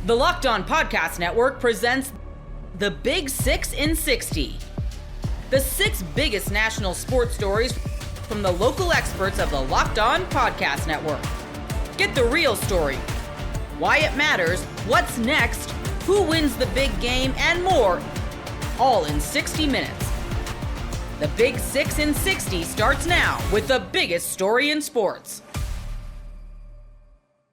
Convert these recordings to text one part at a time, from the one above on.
The Locked On Podcast Network presents The Big 6 in 60. The 6 biggest national sports stories from the local experts of the Locked On Podcast Network. Get the real story, why it matters, what's next, who wins the big game, and more, all in 60 minutes. The Big 6 in 60 starts now with the biggest story in sports.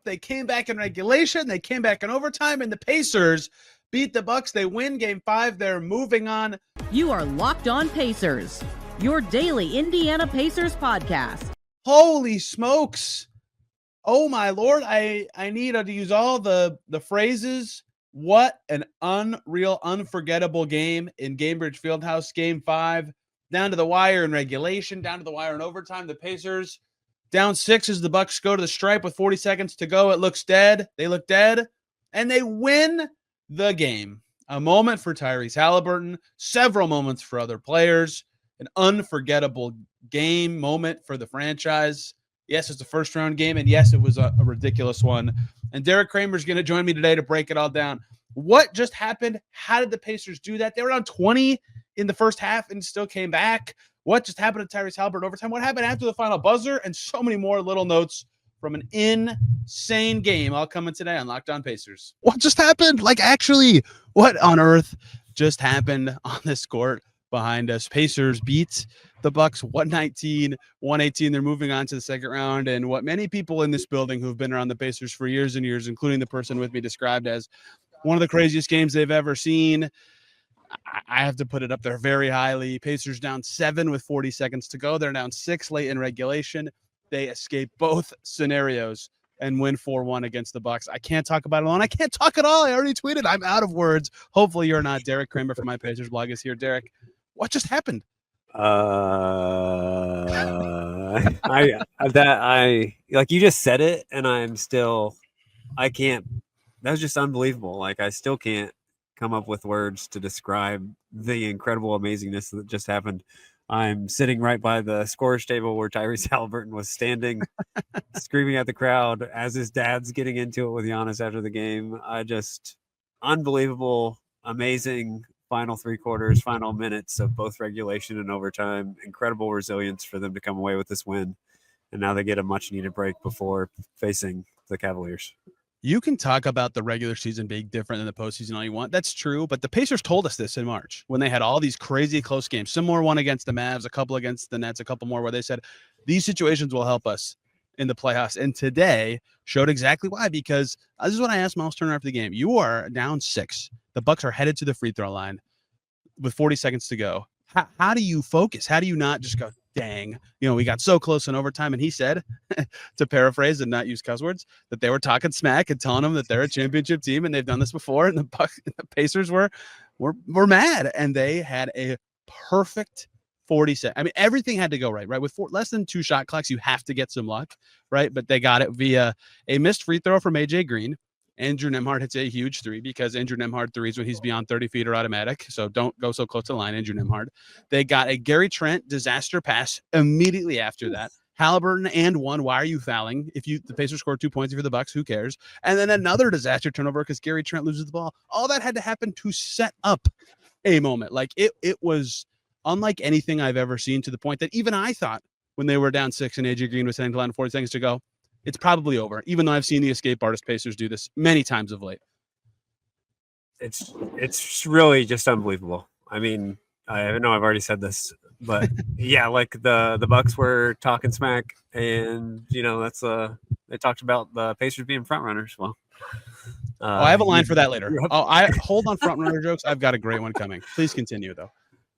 They came back in regulation, they came back in overtime, and the Pacers beat the Bucks. They win Game 5. They're moving on. You are Locked On Pacers, your daily Indiana Pacers podcast. Holy smokes. Oh, my Lord. I need to use all the phrases. What an unreal, unforgettable game in Gainbridge Fieldhouse. Game 5, down to the wire in regulation, down to the wire in overtime. The Pacers down 6 as the Bucks go to the stripe with 40 seconds to go. It looks dead. They look dead, and they win the game. A moment for Tyrese Halliburton, several moments for other players, an unforgettable game moment for the franchise. Yes, it's a first-round game, and yes, it was a ridiculous one. And Derek Kramer's going to join me today to break it all down. What just happened? How did the Pacers do that? They were down 20 in the first half and still came back. What just happened to Tyrese Halliburton overtime? What happened after the final buzzer? And so many more little notes from an insane game all coming today on Locked On Pacers. What just happened? Like, actually, what on earth just happened on this court behind us? Pacers beat the Bucks 119-118. They're moving on to the second round. And what many people in this building who've been around the Pacers for years and years, including the person with me, described as one of the craziest games they've ever seen. I have to put it up there very highly. Pacers down 7 with 40 seconds to go. They're down 6 late in regulation. They escape both scenarios and win 4-1 against the Bucks. I can't talk about it alone. I can't talk at all. I already tweeted. I'm out of words. Hopefully you're not. Derek Kramer from my Pacers blog is here. Derek, what just happened? I like you just said it, and I can't. That was just unbelievable. Like, I still can't come up with words to describe the incredible amazingness that just happened. I'm sitting right by the scorer's table where Tyrese Halliburton was standing, screaming at the crowd as his dad's getting into it with Giannis after the game. Unbelievable, amazing final 3 quarters, final minutes of both regulation and overtime. Incredible resilience for them to come away with this win. And now they get a much needed break before facing the Cavaliers. You can talk about the regular season being different than the postseason all you want. That's true, but the Pacers told us this in March when they had all these crazy close games. Similar one against the Mavs, a couple against the Nets, a couple more where they said these situations will help us in the playoffs. And today showed exactly why, because this is what I asked Miles Turner after the game. You are down 6. The Bucks are headed to the free throw line with 40 seconds to go. How do you focus? How do you not just go, dang, we got so close in overtime? And he said, to paraphrase and not use cuss words, that they were talking smack and telling them that they're a championship team and they've done this before. And the Pacers were mad, and they had a perfect 40 seconds. I mean, everything had to go right? With less than 2 shot clocks, you have to get some luck, right? But they got it via a missed free throw from AJ Green. Andrew Nembhard hits a huge 3 because Andrew Nembhard threes when he's beyond 30 feet are automatic. So don't go so close to the line, Andrew Nembhard. They got a Gary Trent disaster pass immediately after that. Halliburton and 1. Why are you fouling? The Pacers score 2 points for the Bucks, who cares? And then another disaster turnover because Gary Trent loses the ball. All that had to happen to set up a moment. Like it was unlike anything I've ever seen, to the point that even I thought when they were down 6 and AJ Green was heading to line 40 seconds to go, it's probably over, even though I've seen the escape artist Pacers do this many times of late. It's really just unbelievable. I mean, I know I've already said this, but yeah, like the Bucks were talking smack, and that's they talked about the Pacers being front runners. Well, I have a line for that later. I hold on front runner jokes. I've got a great one coming. Please continue though.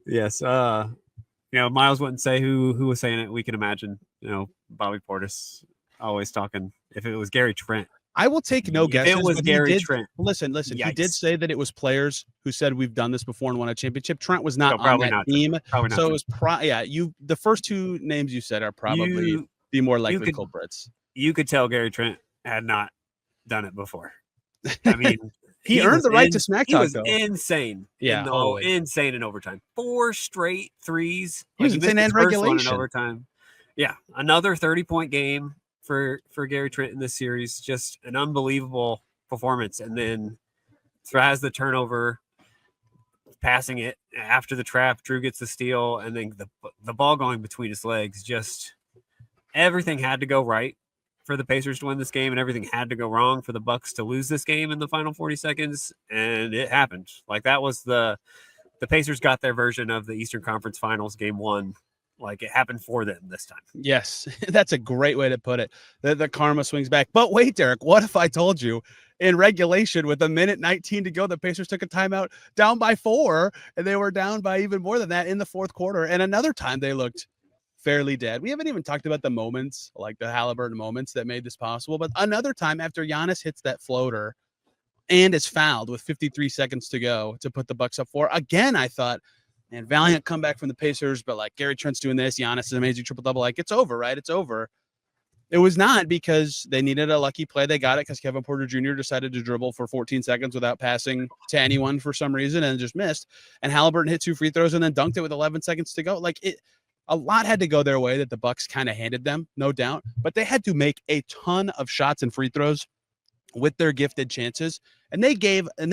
Yes. Miles wouldn't say who was saying it. We can imagine. Bobby Portis always talking. If it was Gary Trent, I will take no guesses. It was Gary Trent. Listen. Yikes. He did say that it was players who said we've done this before and won a championship. Trent was not on that team, so it was the first 2 names you said are probably the more likely culprits. You could tell Gary Trent had not done it before. I mean, he earned the right to smack talk. He was insane. Yeah, insane in overtime. 4 straight threes. He was insane in regulation. In overtime. Yeah, another 30-point game for Gary Trent in this series. Just an unbelievable performance, and then has the turnover, passing it after the trap. Drew gets the steal, and then the ball going between his legs. Just everything had to go right for the Pacers to win this game, and everything had to go wrong for the Bucks to lose this game in the final 40 seconds, and it happened. Like, that was the Pacers got their version of the Eastern Conference Finals game 1. Like, it happened for them this time. Yes, that's a great way to put it. The karma swings back. But wait, Derek, what if I told you in regulation with 1:19 to go, the Pacers took a timeout down by 4, and they were down by even more than that in the fourth quarter. And another time they looked fairly dead. We haven't even talked about the moments, like the Halliburton moments that made this possible. But another time after Giannis hits that floater and is fouled with 53 seconds to go to put the Bucks up 4. Again, I thought, man, valiant comeback from the Pacers, but like Gary Trent's doing this, Giannis is amazing triple-double. Like, it's over, right? It's over. It was not, because they needed a lucky play. They got it because Kevin Porter Jr. decided to dribble for 14 seconds without passing to anyone for some reason and just missed. And Halliburton hit 2 free throws and then dunked it with 11 seconds to go. Like, a lot had to go their way that the Bucks kind of handed them, no doubt. But they had to make a ton of shots and free throws with their gifted chances. And they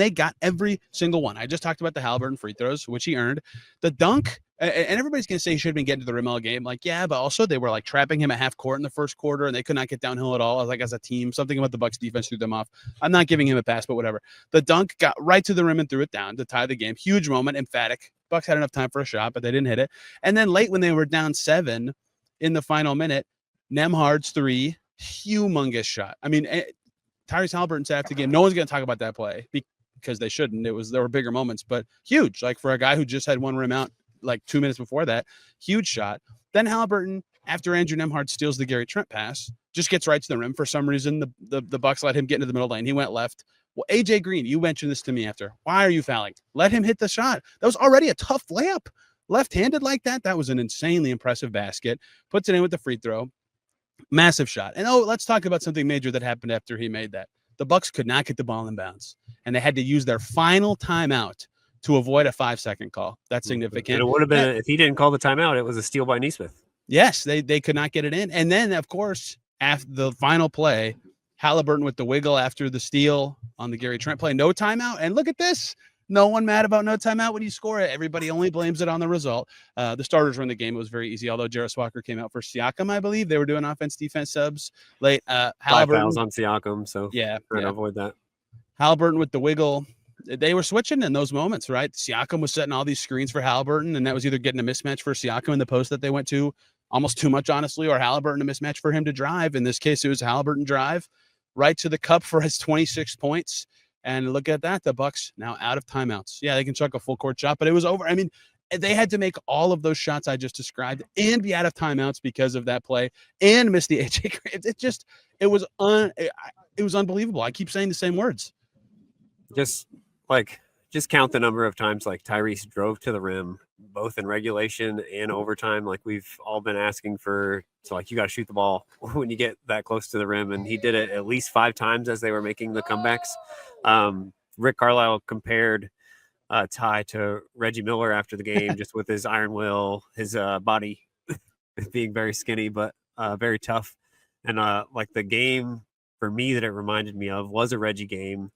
got every single one. I just talked about the Halliburton free throws, which he earned. The dunk, and everybody's going to say he should have been getting to the rim all game. Like, yeah, but also they were like trapping him at half court in the first quarter, and they could not get downhill at all. Like, as a team, something about the Bucks defense threw them off. I'm not giving him a pass, but whatever. The dunk got right to the rim and threw it down to tie the game. Huge moment, emphatic. Bucks had enough time for a shot, but they didn't hit it. And then late when they were down 7 in the final minute, Nembhard's 3, humongous shot. I mean, Tyrese Halliburton said after the game, no one's going to talk about that play because they shouldn't. There were bigger moments, but huge. Like, for a guy who just had one rim out like 2 minutes before that, huge shot. Then Halliburton, after Andrew Nembhard steals the Gary Trent pass, just gets right to the rim. For some reason, the Bucks let him get into the middle lane. He went left. Well, AJ Green, you mentioned this to me after. Why are you fouling? Let him hit the shot. That was already a tough layup. Left-handed like that, that was an insanely impressive basket. Puts it in with the free throw. Massive shot. And let's talk about something major that happened after he made that. The Bucks could not get the ball in bounds, and they had to use their final timeout to avoid a 5-second call. That's significant. And it would have been, if he didn't call the timeout, it was a steal by Nesmith. Yes, they could not get it in. And then, of course, after the final play, Halliburton with the wiggle after the steal on the Gary Trent play, no timeout. And look at this. No one mad about no timeout when you score it. Everybody only blames it on the result. The starters were in the game. It was very easy, although Jarris Walker came out for Siakam, I believe. They were doing offense-defense subs late. 5 fouls on Siakam, so trying to avoid that. Halliburton with the wiggle. They were switching in those moments, right? Siakam was setting all these screens for Halliburton, and that was either getting a mismatch for Siakam in the post that they went to almost too much, honestly, or Halliburton a mismatch for him to drive. In this case, it was Halliburton drive right to the cup for his 26 points. And look at that. The Bucks now out of timeouts. Yeah, they can chuck a full court shot, but it was over. I mean, they had to make all of those shots I just described and be out of timeouts because of that play and miss the AJ. It was unbelievable. I keep saying the same words. Just count the number of times like Tyrese drove to the rim, both in regulation and overtime. Like, we've all been asking for, so like, you got to shoot the ball when you get that close to the rim. And he did it at least 5 times as they were making the comebacks. Rick Carlisle compared Ty to Reggie Miller after the game, just with his iron will, his body being very skinny, but very tough. And like, the game for me that it reminded me of was a Reggie game,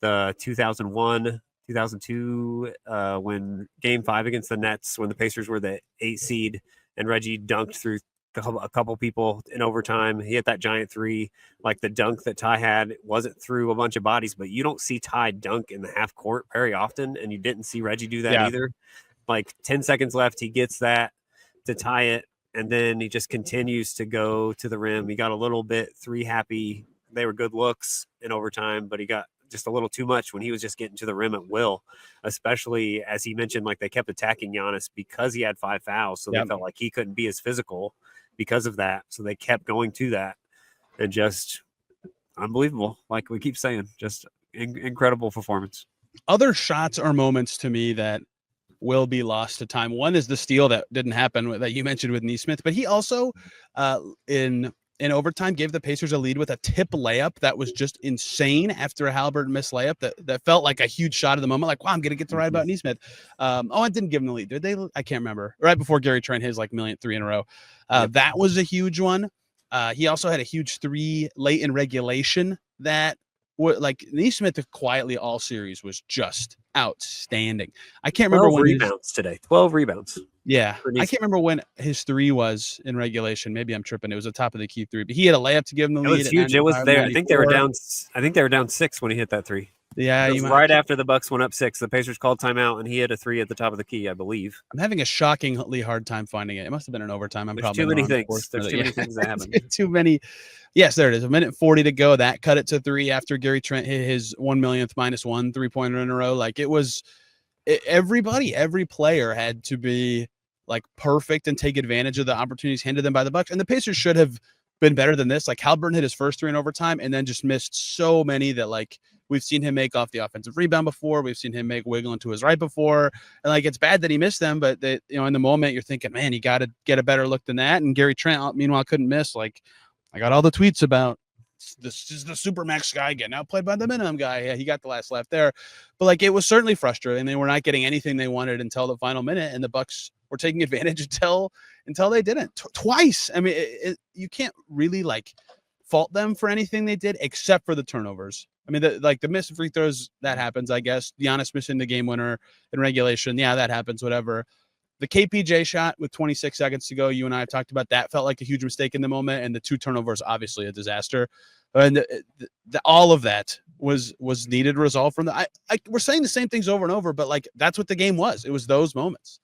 the 2001 2002 when game 5 against the Nets, when the Pacers were the 8 seed and Reggie dunked through a couple people in overtime. He hit that giant 3. Like, the dunk that Ty had wasn't through a bunch of bodies, but you don't see Ty dunk in the half court very often, and you didn't see Reggie do that either. Like, 10 seconds left, he gets that to tie it, and then he just continues to go to the rim. He got a little bit 3 happy. They were good looks in overtime, but he got just a little too much when he was just getting to the rim at will, especially as he mentioned, like, they kept attacking Giannis because he had 5 fouls. So they felt like he couldn't be as physical because of that. So they kept going to that, and just unbelievable. Like we keep saying, just incredible performance. Other shots or moments to me that will be lost to time. One is the steal that didn't happen that you mentioned with Nesmith, but he also in overtime gave the Pacers a lead with a tip layup that was just insane after a Halliburton missed layup that felt like a huge shot of the moment. Like, wow, I'm going to get to write about Nesmith. I didn't give him the lead. Did they? I can't remember. Right before Gary Trent his like millionth 3 in a row. That was a huge one. He also had a huge 3 late in regulation that like Neesmith quietly all series was just outstanding. I can't remember 12 when rebounds today. 12 rebounds. Yeah, for I Neesmith. can't remember when his 3 was in regulation. Maybe I'm tripping. It was the top of the key 3, but he had a layup to give him the It lead. was at huge. It was 95, there. I think they were 94. down. I think they were down 6 when he hit that 3. Yeah, It was you might. right after the Bucks went up 6. The Pacers called timeout, and he hit a 3 at the top of the key, I believe. I'm having a shockingly hard time finding it. It must have been an overtime. I'm There's probably too many wrong, things. There's unfortunately. too many things that happen. Too many. Yes, there it is. 1:40 to go. That cut it to 3 after Gary Trent hit his 1 millionth -1 3-pointer in a row. Like it was everybody, every player had to be like perfect and take advantage of the opportunities handed them by the Bucks. And the Pacers should have been better than this. Like Halliburton hit his first 3 in overtime and then just missed so many that like we've seen him make off the offensive rebound before. We've seen him make wiggle into his right before. And like, it's bad that he missed them, but that, you know, in the moment you're thinking, man, you got to get a better look than that. And Gary Trent, meanwhile, couldn't miss. Like I got all the tweets about this is the Supermax guy getting outplayed by the minimum guy. Yeah, he got the last laugh there, but like, it was certainly frustrating. They were not getting anything they wanted until the final minute, and the Bucks were taking advantage until they didn't twice. I mean, you can't really like fault them for anything they did except for the turnovers. I mean, the missed free throws, that happens, I guess. Giannis missing the game winner in regulation. Yeah, that happens, whatever. The KPJ shot with 26 seconds to go, you and I have talked about that, felt like a huge mistake in the moment. And the 2 turnovers, obviously a disaster. And all of that was needed to resolve from we're saying the same things over and over, but like, that's what the game was. It was those moments.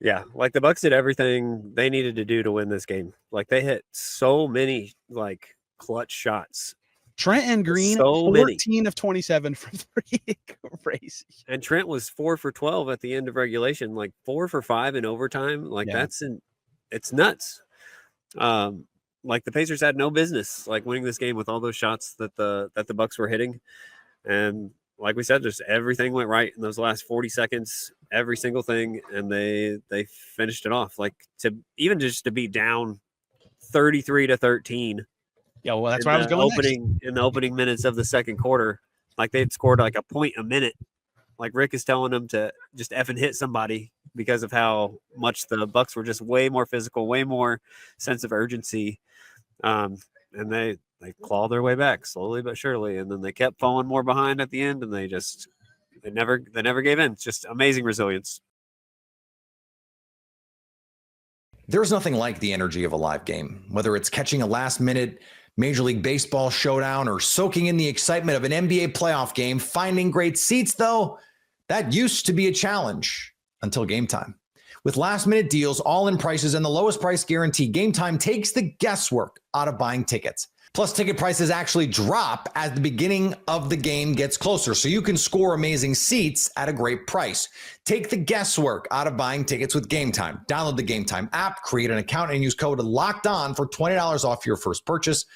Yeah, like the Bucks did everything they needed to do to win this game. Like they hit so many like clutch shots. Trent and Green, so 14 many. of 27 from 3. Crazy. And Trent was 4 for 12 at the end of regulation, like 4 for 5 in overtime. Like it's nuts. Like the Pacers had no business like winning this game with all those shots that the Bucks were hitting. And like we said, just everything went right in those last 40 seconds, every single thing. And they finished it off, like to be down 33-13. Yeah, well, that's where I was going in the opening minutes of the second quarter. Like they'd scored like a point a minute. Like Rick is telling them to just effing hit somebody because of how much the Bucks were just way more physical, way more sense of urgency. And they clawed their way back slowly but surely. And then they kept falling more behind at the end, and they never gave in. It's just amazing resilience. There's nothing like the energy of a live game, whether it's catching a last-minute Major League Baseball showdown or soaking in the excitement of an NBA playoff game. Finding great seats, though, that used to be a challenge until Game Time. With last-minute deals, all-in prices, and the lowest price guarantee, Game Time takes the guesswork out of buying tickets. Plus, ticket prices actually drop as the beginning of the game gets closer, so you can score amazing seats at a great price. Take the guesswork out of buying tickets with Game Time. Download the Game Time app, create an account, and use code LOCKEDON for $20 off your first purchase.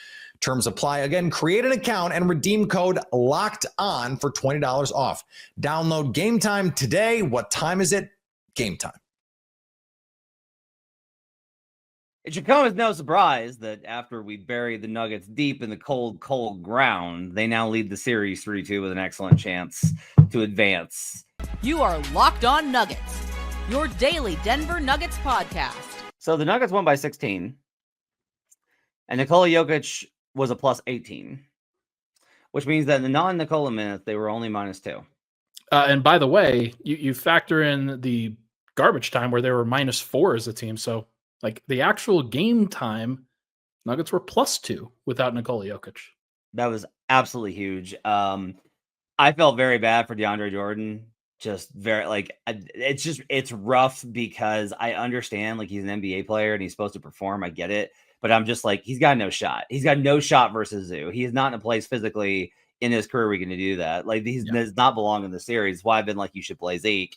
Terms apply. Again, create an account and redeem code LOCKEDON for $20 off. Download Game Time today. What time is it? Game Time. It should come as no surprise that after we buried the Nuggets deep in the cold, cold ground, they now lead the series 3-2 with an excellent chance to advance. You are Locked On Nuggets, your daily Denver Nuggets podcast. So the Nuggets won by 16, and Nikola Jokic was a plus 18, which means that in the non-Nikola minutes, they were only -2. And by the way, you factor in the garbage time where they were -4 as a team. So like the actual game time, Nuggets were +2 without Nikola Jokic. That was absolutely huge. I felt very bad for DeAndre Jordan. Just very it's rough because I understand like he's an NBA player and he's supposed to perform. I get it. But I'm just like, he's got no shot. He's got no shot versus Zoo. He is not in a place physically in his career where he can do that. Like, he does not belong in the series. Why I've been like, you should play Zeke.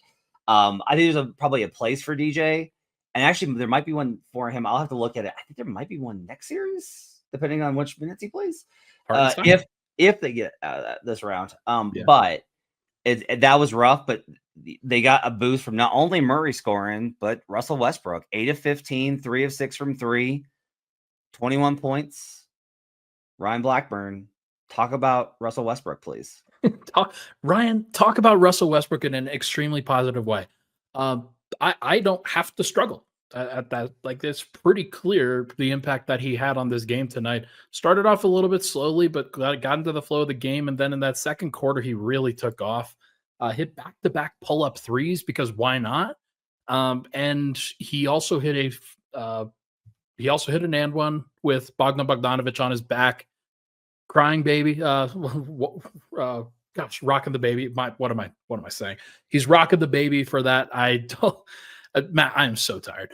I think there's probably a place for DJ. And actually, there might be one for him. I'll have to look at it. I think there might be one next series, depending on which minutes he plays. If they get out of this round. But that was rough. But they got a boost from not only Murray scoring, but Russell Westbrook, 8 of 15, 3 of 6 from 3. 21 points. Ryan Blackburn, talk about Russell Westbrook, please. Ryan, talk about Russell Westbrook in an extremely positive way. I don't have to struggle at that. Like, it's pretty clear the impact that he had on this game tonight. Started off a little bit slowly, but got into the flow of the game. And then in that second quarter, he really took off. Hit back-to-back pull-up threes because why not? And he also hit an and one with Bogdan Bogdanovic on his back, crying baby. Gosh, rocking the baby. What am I saying? He's rocking the baby for that. I don't. Matt, I am so tired.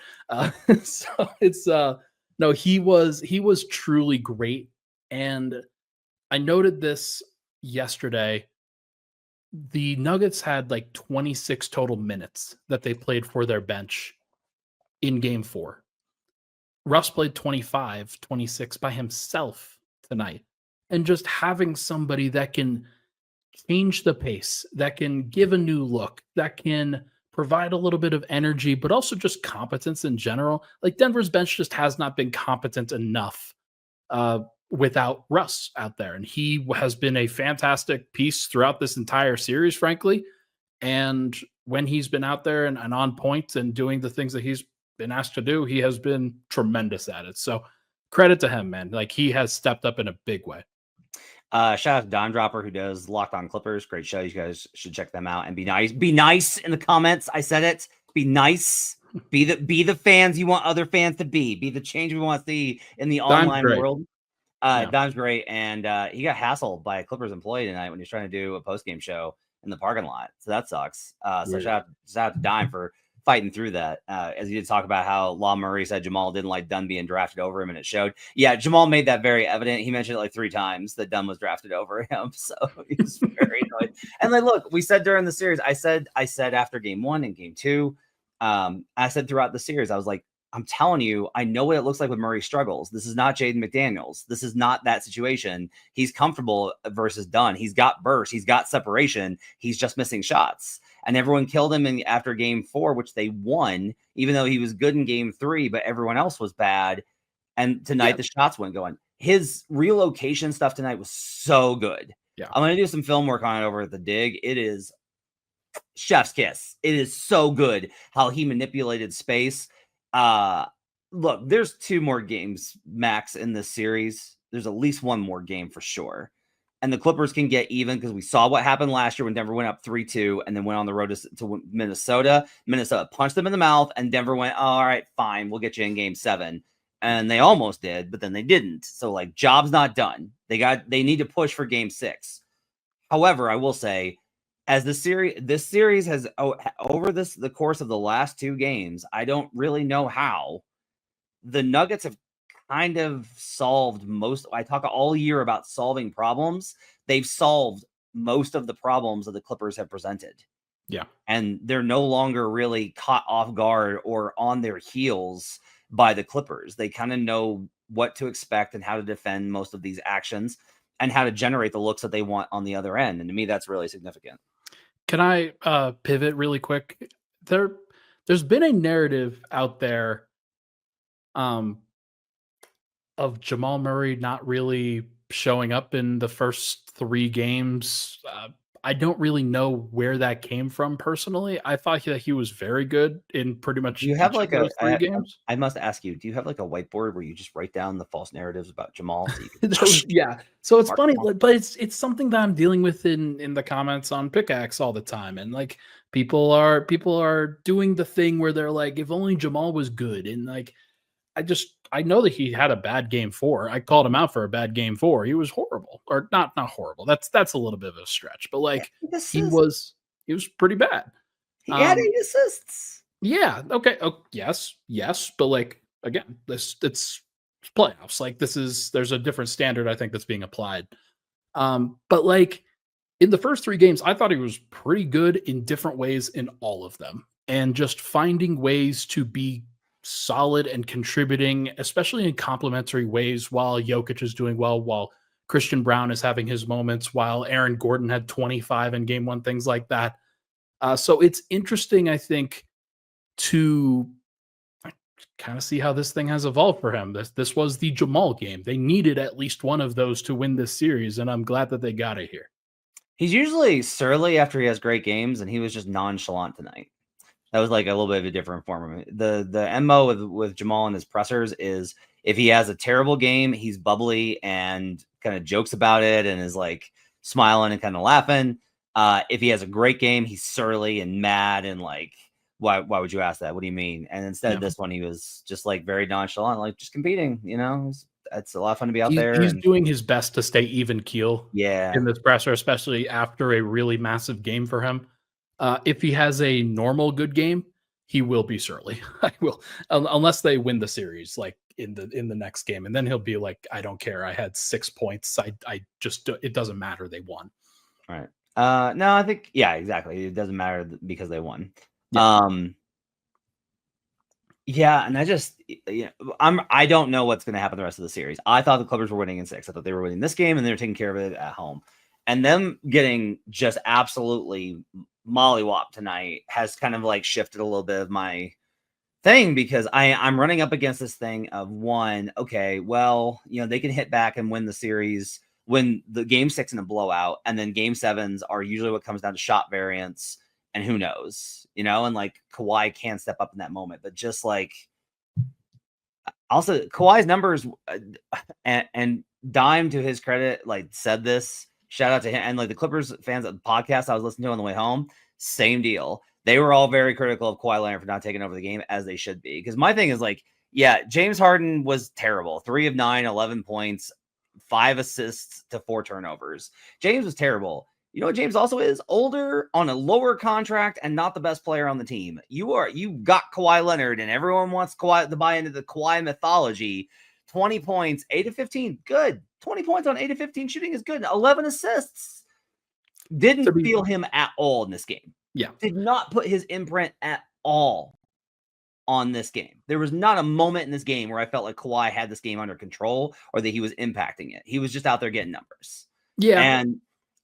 So it's no, he was truly great, and I noted this yesterday. The Nuggets had like 26 total minutes that they played for their bench in game 4. Russ played 25, 26 by himself tonight. And just having somebody that can change the pace, that can give a new look, that can provide a little bit of energy, but also just competence in general. Like, Denver's bench just has not been competent enough without Russ out there. And he has been a fantastic piece throughout this entire series, frankly. And when he's been out there and on point and doing the things that he's been asked to do, he has been tremendous at it. So credit to him, man. Like, he has stepped up in a big way. Shout out to Don Dropper, who does Locked On Clippers. Great show. You guys should check them out and be nice. Be nice in the comments. I said it. Be nice. Be the fans you want other fans to be. Be the change we want to see in the online world. Don's great, and he got hassled by a Clippers employee tonight when he was trying to do a post-game show in the parking lot. So that sucks. So shout out to Don for fighting through that. As he did talk about how Law Murray said Jamal didn't like Dunn being drafted over him, and it showed. Yeah, Jamal made that very evident. He mentioned it like 3 times that Dunn was drafted over him. So he was very annoyed. And like, look, we said during the series, I said after game 1 and game 2, I said throughout the series, I was like, I'm telling you, I know what it looks like when Murray struggles. This is not Jaden McDaniels. This is not that situation. He's comfortable versus Dunn. He's got burst. He's got separation. He's just missing shots. And everyone killed him after game 4, which they won, even though he was good in game 3, but everyone else was bad. And tonight the shots went going. His relocation stuff tonight was so good. Yeah, I'm going to do some film work on it over at the Dig. It is chef's kiss. It is so good how he manipulated space. Look, there's 2 more games max in this series. There's at least 1 more game for sure. And the Clippers can get even because we saw what happened last year when Denver went up 3-2 and then went on the road to Minnesota. Minnesota punched them in the mouth, and Denver went, oh, all right, fine, we'll get you in game 7. And they almost did, but then they didn't. So, like, job's not done. They need to push for game 6. However, I will say, as this series has over the course of the last 2 games, I don't really know how the Nuggets have kind of solved most. I talk all year about solving problems. They've solved most of the problems that the Clippers have presented. Yeah. And they're no longer really caught off guard or on their heels by the Clippers. They kind of know what to expect and how to defend most of these actions and how to generate the looks that they want on the other end. And to me, that's really significant. Can I pivot really quick? There's been a narrative out there of Jamal Murray not really showing up in the first 3 games. I don't really know where that came from personally. I thought that he was very good in pretty much. Do you have like those 3 games? I must ask you, do you have like a whiteboard where you just write down the false narratives about Jamal? So yeah. So it's funny, but it's something that I'm dealing with in the comments on Pickaxe all the time. And like people are doing the thing where they're like, if only Jamal was good. And like, I know that he had a bad game 4. I called him out for a bad game 4. He was horrible, or not horrible. That's a little bit of a stretch, but like he was pretty bad. He had 8 assists. Yeah. Okay. Oh, yes. But like, again, it's playoffs. Like there's a different standard, I think, that's being applied. But like in the first 3 games, I thought he was pretty good in different ways in all of them, and just finding ways to be solid and contributing, especially in complementary ways, while Jokic is doing well, while Christian Brown is having his moments, while Aaron Gordon had 25 in game 1, things like that. So it's interesting, I think, to kind of see how this thing has evolved for him. This was the Jamal game. They needed at least one of those to win this series, and I'm glad that they got it here. He's usually surly after he has great games, and he was just nonchalant tonight. That was like a little bit of a different form of it. The MO with Jamal and his pressers is if he has a terrible game, he's bubbly and kind of jokes about it and is like smiling and kind of laughing. If he has a great game, he's surly and mad and like, why would you ask that? What do you mean? And instead, this one, he was just like very nonchalant, like just competing. You know, it's a lot of fun to be out there. He's doing his best to stay even keel. Yeah, in this presser, especially after a really massive game for him. If he has a normal good game, he will be surly. I will, unless they win the series, like in the next game, and then he'll be like, "I don't care. I had 6 points. I just it doesn't matter. They won." Right. No, I think exactly. It doesn't matter because they won. Yeah. And I don't know what's going to happen the rest of the series. I thought the Clippers were winning in 6. I thought they were winning this game and they were taking care of it at home. And them getting just absolutely mollywopped tonight has kind of like shifted a little bit of my thing because I'm running up against this thing of okay, well, they can hit back and win the series when the game 6 in a blowout, and then game 7s are usually what comes down to shot variance, and who knows, and like Kawhi can step up in that moment, but just like also Kawhi's numbers and Dime, to his credit, like said this, shout out to him, and like the Clippers fans of the podcast I was listening to on the way home, same deal. They were all very critical of Kawhi Leonard for not taking over the game, as they should be. Because my thing is like, James Harden was terrible. 3 of 9, 11 points, 5 assists to 4 turnovers. James was terrible. You know what James also is? Older, on a lower contract, and not the best player on the team. You got Kawhi Leonard, and everyone wants Kawhi to buy into the Kawhi mythology. 20 points, 8 of 15, good. 20 points on 8 of 15 shooting is good. 11 assists. Didn't feel him at all in this game. Yeah. Did not put his imprint at all on this game. There was not a moment in this game where I felt like Kawhi had this game under control or that he was impacting it. He was just out there getting numbers. Yeah. And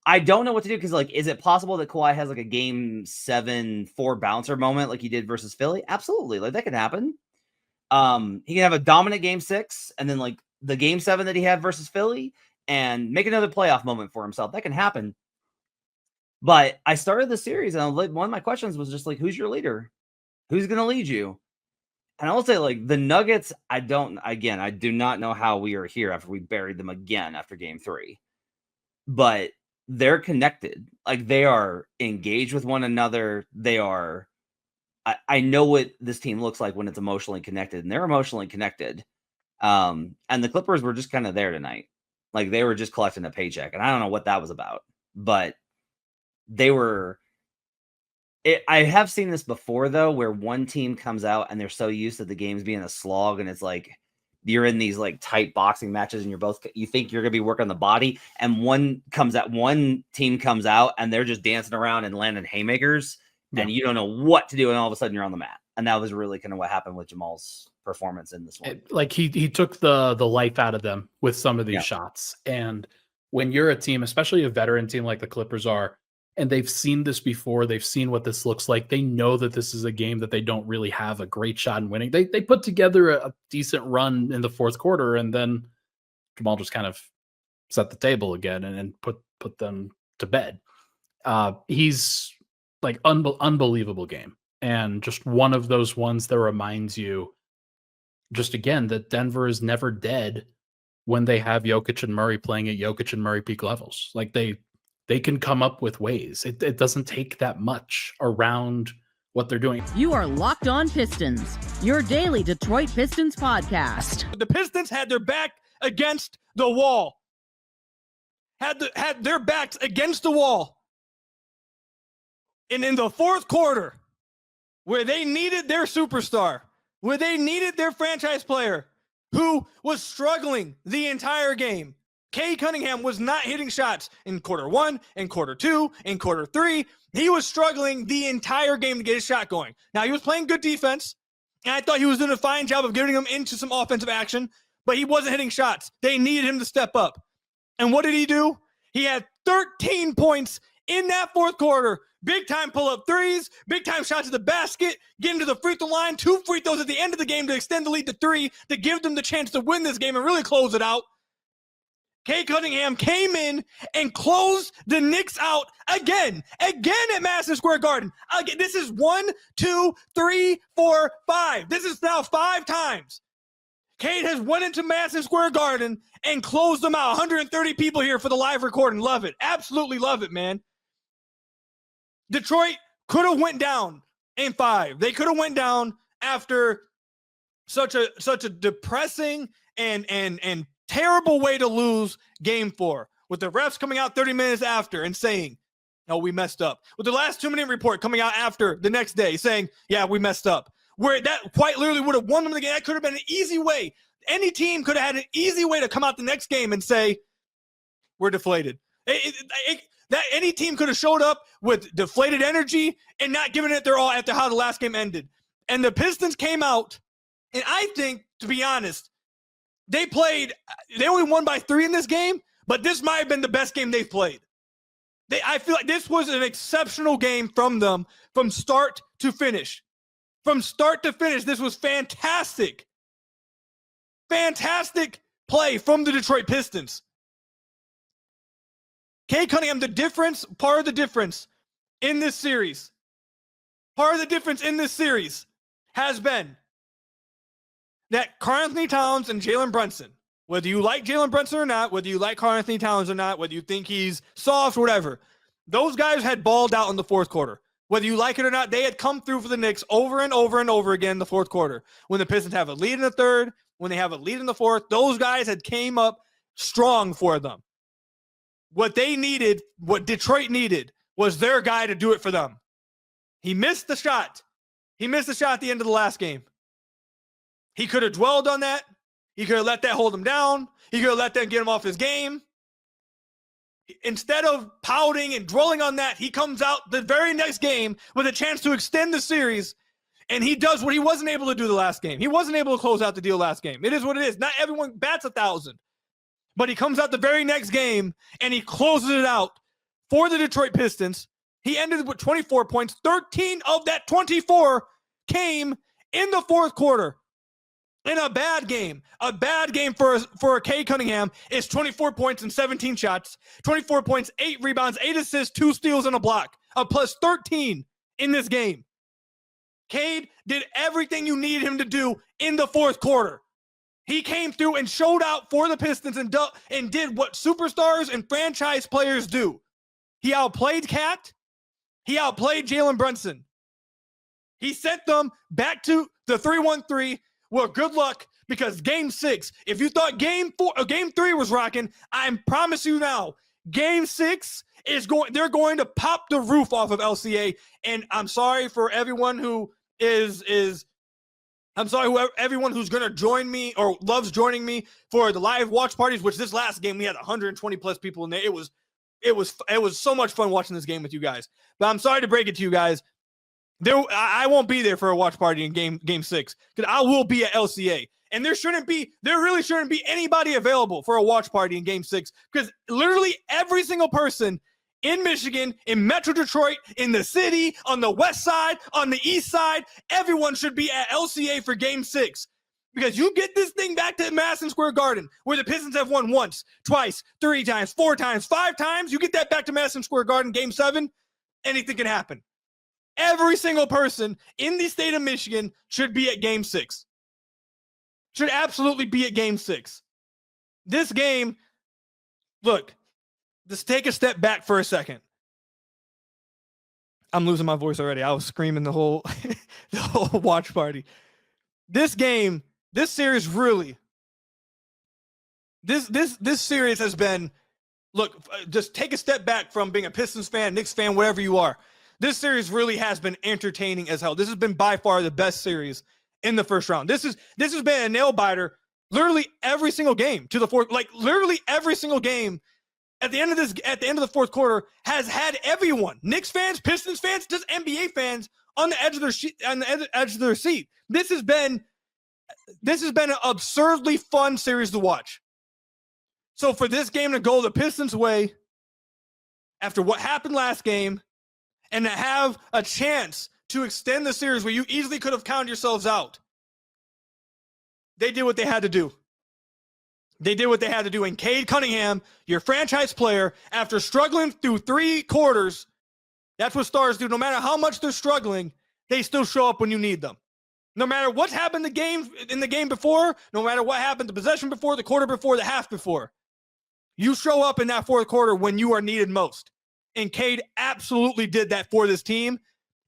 I don't know what to do because, like, is it possible that Kawhi has like a game 7 4 bouncer moment like he did versus Philly? Absolutely. Like that could happen. He can have a dominant game 6 and then like the game 7 that he had versus Philly and make another playoff moment for himself. That can happen. But I started the series and one of my questions was just like, who's your leader? Who's going to lead you? And I will say, like, the Nuggets, I do not know how we are here after we buried them again after game 3. But they're connected. Like, they are engaged with one another. They are, I know what this team looks like when it's emotionally connected, and they're emotionally connected. And the Clippers were just kind of there tonight. Like, they were just collecting a paycheck. And I don't know what that was about. But they were... I have seen this before, though, where one team comes out and they're so used to the games being a slog, and it's like you're in these like tight boxing matches and you think you're going to be working the body, and one team comes out and they're just dancing around and landing haymakers, and you don't know what to do, and all of a sudden you're on the mat. And that was really kind of what happened with Jamal's performance in this one. Like he took the life out of them with some of these shots. And when you're a team, especially a veteran team like the Clippers are, and they've seen this before, they've seen what this looks like, they know that this is a game that they don't really have a great shot in winning. They put together a decent run in the fourth quarter, and then Jamal just kind of set the table again and put them to bed. He's like unbelievable game, and just one of those ones that reminds you just again that Denver is never dead when they have Jokic and Murray playing at Jokic and Murray peak levels. Like they can come up with ways. It doesn't take that much around what they're doing. You are Locked On Pistons, your daily Detroit Pistons podcast. The Pistons had their back against the wall. Had their backs against the wall. And in the fourth quarter, where they needed their superstar, where they needed their franchise player, who was struggling the entire game, Kay Cunningham was not hitting shots in quarter 1, in quarter 2, in quarter 3. He was struggling the entire game to get his shot going. Now, he was playing good defense, and I thought he was doing a fine job of getting them into some offensive action, but he wasn't hitting shots. They needed him to step up. And what did he do? He had 13 points in that fourth quarter. Big-time pull-up threes, big-time shots at the basket, getting to the free throw line, 2 free throws at the end of the game to extend the lead to 3, to give them the chance to win this game and really close it out. Kay Cunningham came in and closed the Knicks out again at Madison Square Garden. Again, this is 1, 2, 3, 4, 5. This is now 5 times. Cade has went into Madison Square Garden and closed them out. 130 people here for the live recording. Love it. Absolutely love it, man. Detroit could have went down in 5. They could have went down after such a depressing and terrible way to lose game 4, with the refs coming out 30 minutes after and saying, no, we messed up. With the last 2-minute report coming out after the next day saying, yeah, we messed up. Where that quite literally would have won them the game. That could have been an easy way. Any team could have had an easy way to come out the next game and say, we're deflated. That any team could have showed up with deflated energy and not giving it their all after how the last game ended. And the Pistons came out, and I think, to be honest, they only won by 3 in this game, but this might have been the best game they've played. I feel like this was an exceptional game from them from start to finish. From start to finish, this was fantastic. Fantastic play from the Detroit Pistons. Cade Cunningham, part of the difference in this series has been that Karl-Anthony Towns and Jalen Brunson, whether you like Jalen Brunson or not, whether you like Karl-Anthony Towns or not, whether you think he's soft or whatever, those guys had balled out in the fourth quarter. Whether you like it or not, they had come through for the Knicks over and over and over again in the fourth quarter. When the Pistons have a lead in the third, when they have a lead in the fourth, those guys had came up strong for them. What they needed, what Detroit needed, was their guy to do it for them. He missed the shot. He missed the shot at the end of the last game. He could have dwelled on that. He could have let that hold him down. He could have let that get him off his game. Instead of pouting and dwelling on that, he comes out the very next game with a chance to extend the series, and he does what he wasn't able to do the last game. He wasn't able to close out the deal last game. It is what it is. Not everyone bats 1,000. But he comes out the very next game, and he closes it out for the Detroit Pistons. He ended with 24 points. 13 of that 24 came in the fourth quarter. In a bad game for Cade Cunningham is 24 points and 17 shots, 24 points, 8 rebounds, 8 assists, 2 steals, and a block, a plus 13 in this game. Cade did everything you needed him to do in the fourth quarter. He came through and showed out for the Pistons and did what superstars and franchise players do. He outplayed Cat. He outplayed Jalen Brunson. He sent them back to the 3-1-3. Well, good luck, because game 6, if you thought game 3 was rocking, I promise you now, game 6 they're going to pop the roof off of LCA. And I'm sorry for everyone who everyone who's going to join me or loves joining me for the live watch parties, which this last game, we had 120 plus people in there. It was so much fun watching this game with you guys, but I'm sorry to break it to you guys. I won't be there for a watch party in game 6, because I will be at LCA, and there really shouldn't be anybody available for a watch party in game 6, because literally every single person in Michigan, in Metro Detroit, in the city, on the west side, on the east side, everyone should be at LCA for game 6, because you get this thing back to Madison Square Garden, where the Pistons have won once, twice, 3 times, 4 times, 5 times. You get that back to Madison Square Garden, game 7, anything can happen. Every single person in the state of Michigan should be at game 6. Should absolutely be at game 6. This game, look, just take a step back for a second. I'm losing my voice already. I was screaming the whole watch party. This game, this series really, this series has been, look, just take a step back from being a Pistons fan, Knicks fan, whatever you are. This series really has been entertaining as hell. This has been by far the best series in the first round. This has been a nail biter literally every single game to the fourth. Like literally every single game at the end of the fourth quarter has had everyone, Knicks fans, Pistons fans, just NBA fans on the edge of their seat. This has been an absurdly fun series to watch. So for this game to go the Pistons' way after what happened last game, and to have a chance to extend the series where you easily could have counted yourselves out, they did what they had to do. They did what they had to do. And Cade Cunningham, your franchise player, after struggling through 3 quarters, that's what stars do. No matter how much they're struggling, they still show up when you need them. No matter what's happened in the game before, no matter what happened the possession before, the quarter before, the half before, you show up in that fourth quarter when you are needed most. And Cade absolutely did that for this team.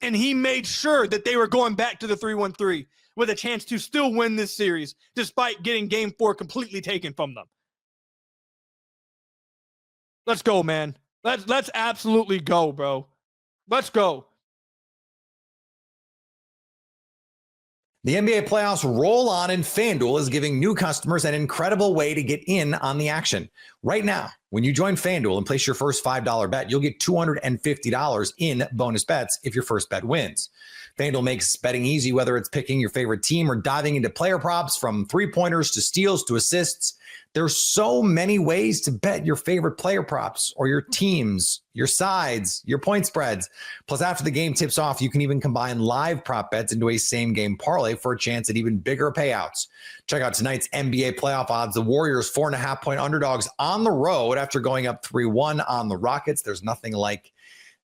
And he made sure that they were going back to the 3-1-3 with a chance to still win this series, despite getting game 4 completely taken from them. Let's go, man. Let's absolutely go, bro. Let's go. The NBA playoffs roll on, and FanDuel is giving new customers an incredible way to get in on the action. Right now, when you join FanDuel and place your first $5 bet, you'll get $250 in bonus bets if your first bet wins. FanDuel makes betting easy, whether it's picking your favorite team or diving into player props, from three-pointers to steals to assists. There's so many ways to bet your favorite player props or your teams, your sides, your point spreads. Plus, after the game tips off, you can even combine live prop bets into a same-game parlay for a chance at even bigger payouts. Check out tonight's NBA playoff odds. The Warriors 4.5-point underdogs on the road after going up 3-1 on the Rockets. There's nothing like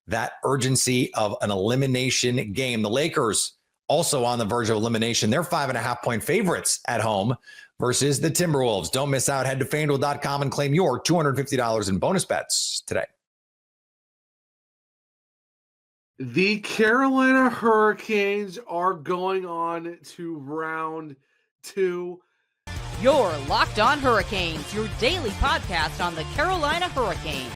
that urgency of an elimination game. The Lakers also on the verge of elimination. They're 5.5-point favorites at home versus the Timberwolves. Don't miss out. Head to FanDuel.com and claim your $250 in bonus bets today. The Carolina Hurricanes are going on to round 2. Your Locked On Hurricanes, your daily podcast on the Carolina Hurricanes.